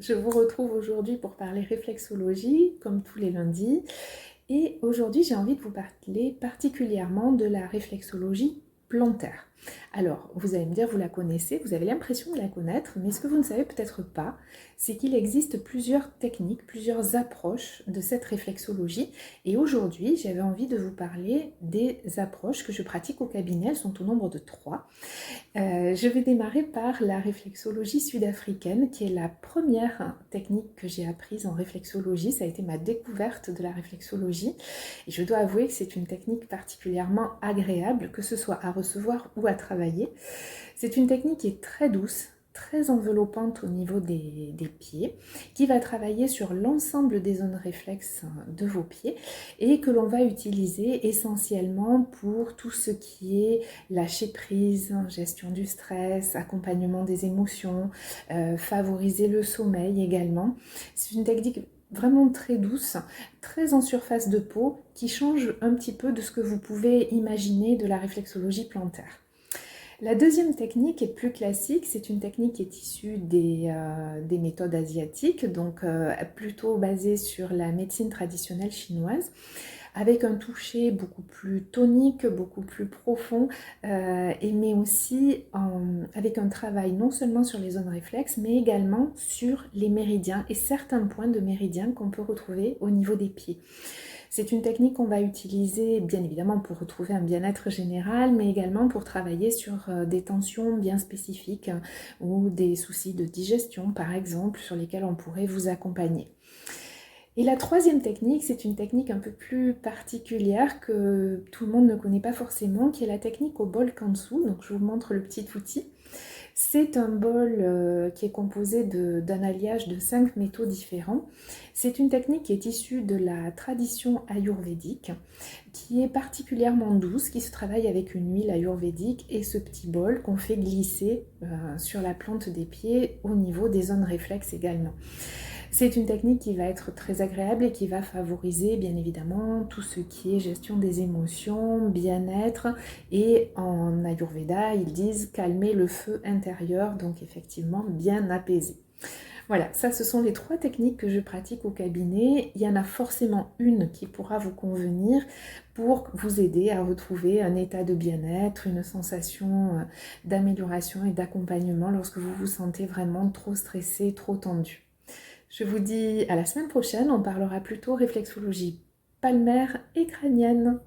Je vous retrouve aujourd'hui pour parler réflexologie, comme tous les lundis. Et aujourd'hui, j'ai envie de vous parler particulièrement de la réflexologie plantaire. Alors, vous allez me dire, vous la connaissez, vous avez l'impression de la connaître, mais ce que vous ne savez peut-être pas, c'est qu'il existe plusieurs techniques, plusieurs approches de cette réflexologie. Et aujourd'hui, j'avais envie de vous parler des approches que je pratique au cabinet. Elles sont au nombre de 3. Je vais démarrer par la réflexologie sud-africaine, qui est la première technique que j'ai apprise en réflexologie. Ça a été ma découverte de la réflexologie. Et je dois avouer que c'est une technique particulièrement agréable, que ce soit à recevoir ou à travailler. C'est une technique qui est très douce, très enveloppante au niveau des pieds, qui va travailler sur l'ensemble des zones réflexes de vos pieds et que l'on va utiliser essentiellement pour tout ce qui est lâcher prise, gestion du stress, accompagnement des émotions, favoriser le sommeil également. C'est une technique vraiment très douce, très en surface de peau, qui change un petit peu de ce que vous pouvez imaginer de la réflexologie plantaire. La deuxième technique est plus classique, c'est une technique qui est issue des méthodes asiatiques, donc plutôt basée sur la médecine traditionnelle chinoise, avec un toucher beaucoup plus tonique, beaucoup plus profond, mais aussi avec un travail non seulement sur les zones réflexes, mais également sur les méridiens et certains points de méridiens qu'on peut retrouver au niveau des pieds. C'est une technique qu'on va utiliser bien évidemment pour retrouver un bien-être général, mais également pour travailler sur des tensions bien spécifiques ou des soucis de digestion par exemple, sur lesquels on pourrait vous accompagner. Et la troisième technique, c'est une technique un peu plus particulière que tout le monde ne connaît pas forcément, qui est la technique au bol kansu. Donc je vous montre le petit outil. C'est un bol qui est composé d'un alliage de 5 métaux différents. C'est une technique qui est issue de la tradition ayurvédique, qui est particulièrement douce, qui se travaille avec une huile ayurvédique et ce petit bol qu'on fait glisser sur la plante des pieds au niveau des zones réflexes également. C'est une technique qui va être très agréable et qui va favoriser bien évidemment tout ce qui est gestion des émotions, bien-être, et en Ayurveda ils disent calmer le feu intérieur, donc effectivement bien apaiser. Voilà, ça ce sont les 3 techniques que je pratique au cabinet. Il y en a forcément une qui pourra vous convenir pour vous aider à retrouver un état de bien-être, une sensation d'amélioration et d'accompagnement lorsque vous vous sentez vraiment trop stressé, trop tendu. Je vous dis à la semaine prochaine, on parlera plutôt réflexologie palmaire et crânienne.